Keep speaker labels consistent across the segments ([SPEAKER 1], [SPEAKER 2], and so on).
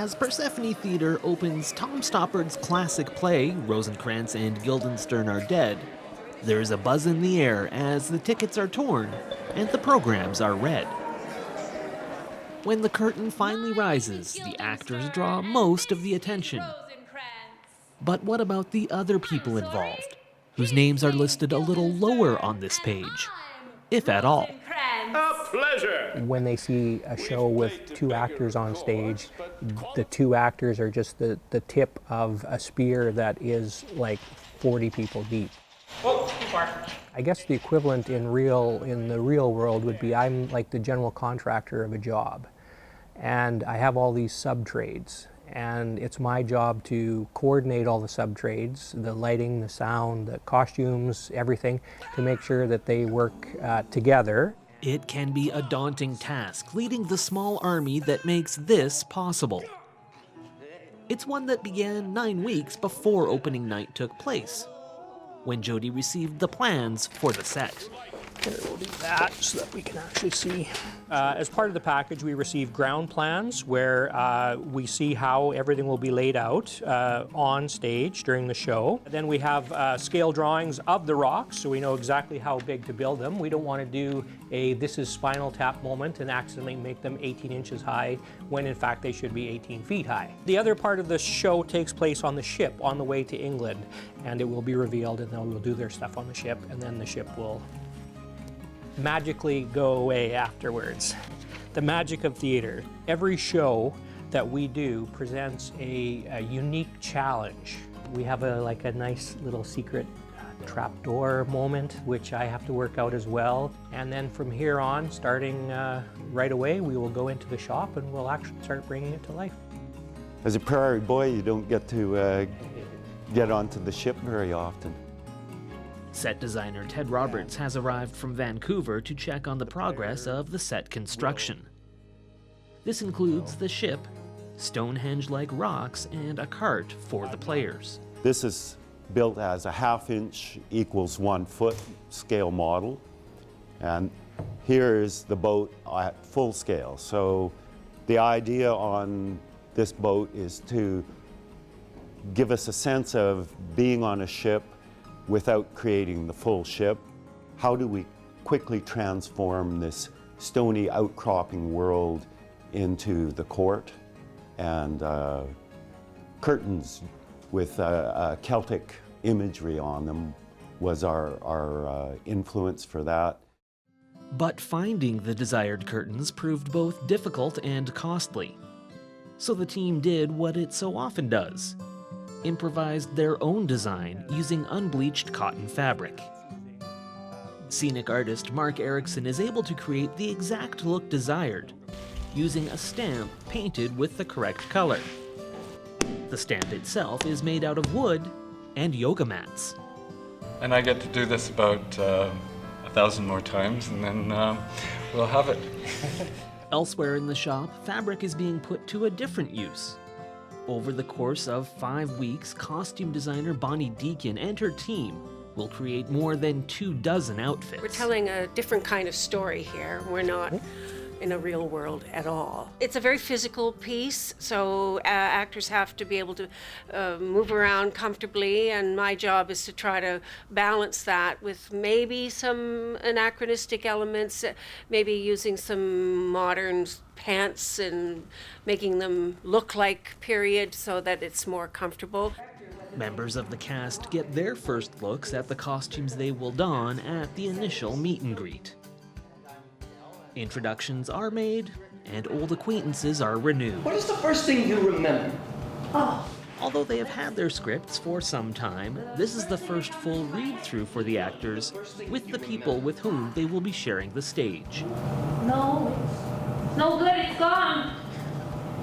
[SPEAKER 1] As Persephone Theatre opens Tom Stoppard's classic play, Rosencrantz and Guildenstern Are Dead, there's a buzz in the air as the tickets are torn and the programs are read. When the curtain finally rises, the actors draw most of the attention. But what about the other people involved, whose names are listed a little lower on this page, if at all?
[SPEAKER 2] A pleasure!
[SPEAKER 3] When they see a show with two actors on stage, the two actors are just the tip of a spear that is like 40 people deep.
[SPEAKER 2] Oh, too far.
[SPEAKER 3] I guess the equivalent in the real world would be I'm like the general contractor of a job, and I have all these sub-trades, and it's my job to coordinate all the sub-trades, the lighting, the sound, the costumes, everything, to make sure that they work together.
[SPEAKER 1] It can be a daunting task, leading the small army that makes this possible. It's one that began 9 weeks before opening night took place, when Jody received the plans for the set.
[SPEAKER 3] Here, we'll do that so that we can actually see. As part of the package, we receive ground plans where we see how everything will be laid out on stage during the show. Then we have scale drawings of the rocks, so we know exactly how big to build them. We don't want to do a this is Spinal Tap moment and accidentally make them 18 inches high when in fact they should be 18 feet high. The other part of the show takes place on the ship on the way to England, and it will be revealed, and they'll do their stuff on the ship, and then the ship will magically go away afterwards. The magic of theater. Every show that we do presents a unique challenge. We have a nice little secret trapdoor moment, which I have to work out as well. And then from here on, starting right away, we will go into the shop and we'll actually start bringing it to life.
[SPEAKER 4] As a prairie boy, you don't get to get onto the ship very often.
[SPEAKER 1] Set designer Ted Roberts has arrived from Vancouver to check on the progress of the set construction. This includes the ship, Stonehenge-like rocks, and a cart for the players.
[SPEAKER 4] This is built as a 1/2 inch equals 1 foot scale model. And here is the boat at full scale. So the idea on this boat is to give us a sense of being on a ship without creating the full ship. How do we quickly transform this stony outcropping world into the court? And curtains with Celtic imagery on them was our influence for that.
[SPEAKER 1] But finding the desired curtains proved both difficult and costly. So the team did what it so often does: improvised their own design using unbleached cotton fabric. Scenic artist Mark Erickson is able to create the exact look desired, using a stamp painted with the correct color. The stamp itself is made out of wood and yoga mats.
[SPEAKER 5] And I get to do this about 1,000 more times, and then we'll have it.
[SPEAKER 1] Elsewhere in the shop, fabric is being put to a different use. Over the course of 5 weeks, costume designer Bonnie Deacon and her team will create more than 24 outfits.
[SPEAKER 6] We're telling a different kind of story here. We're not in a real world at all. It's a very physical piece, so actors have to be able to move around comfortably, and my job is to try to balance that with maybe some anachronistic elements, maybe using some modern pants and making them look like period so that it's more comfortable.
[SPEAKER 1] Members of the cast get their first looks at the costumes they will don at the initial meet and greet. Introductions are made, and old acquaintances are renewed.
[SPEAKER 7] What is the first thing you remember? Oh.
[SPEAKER 1] Although they have had their scripts for some time, this is the first full read-through for the actors with the people with whom they will be sharing the stage.
[SPEAKER 8] No, it's no good, it's gone.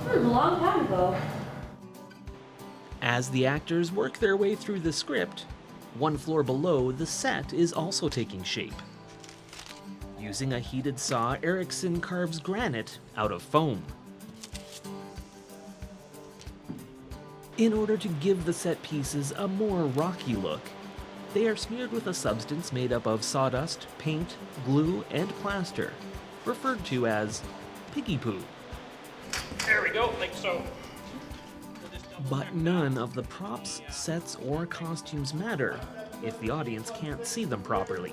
[SPEAKER 8] It was a long time ago.
[SPEAKER 1] As the actors work their way through the script, one floor below, the set is also taking shape. Using a heated saw, Erickson carves granite out of foam. In order to give the set pieces a more rocky look, they are smeared with a substance made up of sawdust, paint, glue, and plaster, referred to as piggy poo.
[SPEAKER 3] There we go, like so.
[SPEAKER 1] But none of the props, sets, or costumes matter if the audience can't see them properly.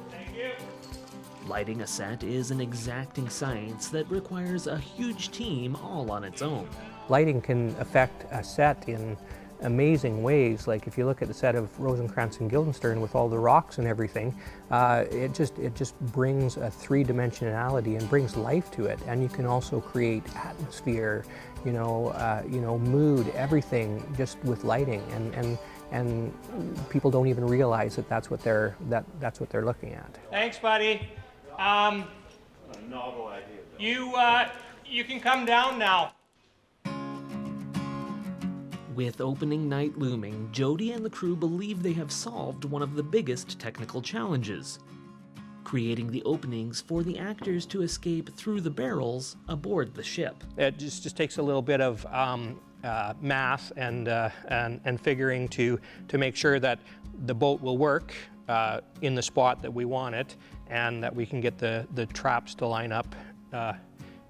[SPEAKER 1] Lighting a set is an exacting science that requires a huge team all on its own.
[SPEAKER 3] Lighting can affect a set in amazing ways. Like if you look at the set of Rosencrantz and Guildenstern with all the rocks and everything, it just brings a three-dimensionality and brings life to it. And you can also create atmosphere, mood, everything just with lighting. And people don't even realize that that's what they're looking at.
[SPEAKER 9] Thanks, buddy.
[SPEAKER 4] A novel idea.
[SPEAKER 9] You can come down now.
[SPEAKER 1] With opening night looming, Jody and the crew believe they have solved one of the biggest technical challenges: creating the openings for the actors to escape through the barrels aboard the ship.
[SPEAKER 3] It just takes a little bit of math and figuring to make sure that the boat will work in the spot that we want it, and that we can get the traps to line up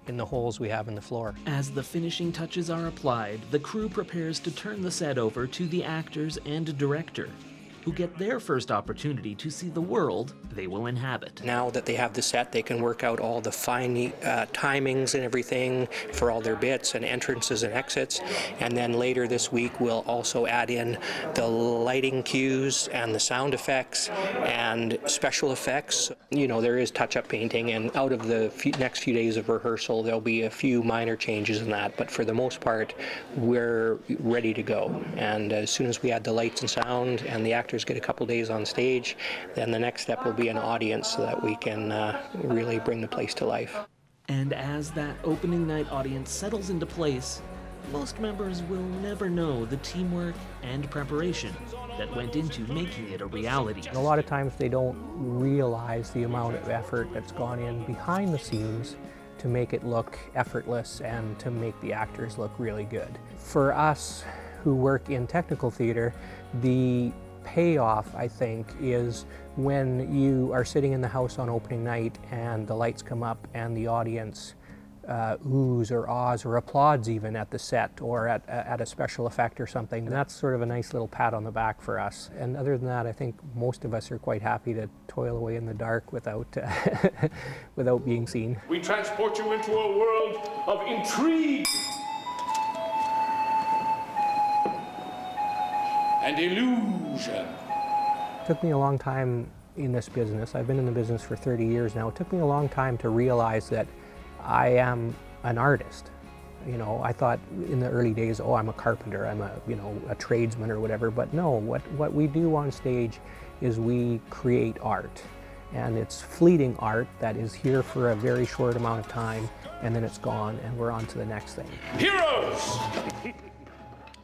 [SPEAKER 3] in the holes we have in the floor.
[SPEAKER 1] As the finishing touches are applied, the crew prepares to turn the set over to the actors and director, who get their first opportunity to see the world they will inhabit.
[SPEAKER 3] Now that they have the set, they can work out all the fine timings and everything for all their bits and entrances and exits. And then later this week, we'll also add in the lighting cues and the sound effects and special effects. There is touch-up painting, and out of the next few days of rehearsal, there'll be a few minor changes in that. But for the most part, we're ready to go. And as soon as we add the lights and sound and the actors get a couple days on stage, then the next step will be an audience so that we can really bring the place to life.
[SPEAKER 1] And as that opening night audience settles into place, most members will never know the teamwork and preparation that went into making it a reality.
[SPEAKER 3] A lot of times they don't realize the amount of effort that's gone in behind the scenes to make it look effortless and to make the actors look really good. For us who work in technical theater, the payoff, I think, is when you are sitting in the house on opening night and the lights come up and the audience oohs or ahs or applauds even at the set or at a special effect or something. And that's sort of a nice little pat on the back for us. And other than that, I think most of us are quite happy to toil away in the dark without without being seen.
[SPEAKER 2] We transport you into a world of intrigue and illusion.
[SPEAKER 3] It took me a long time in this business. I've been in the business for 30 years now. It took me a long time to realize that I am an artist. I thought in the early days, I'm a carpenter, I'm a tradesman or whatever, but no, what we do on stage is we create art. And it's fleeting art that is here for a very short amount of time, and then it's gone and we're on to the next thing.
[SPEAKER 2] Heroes!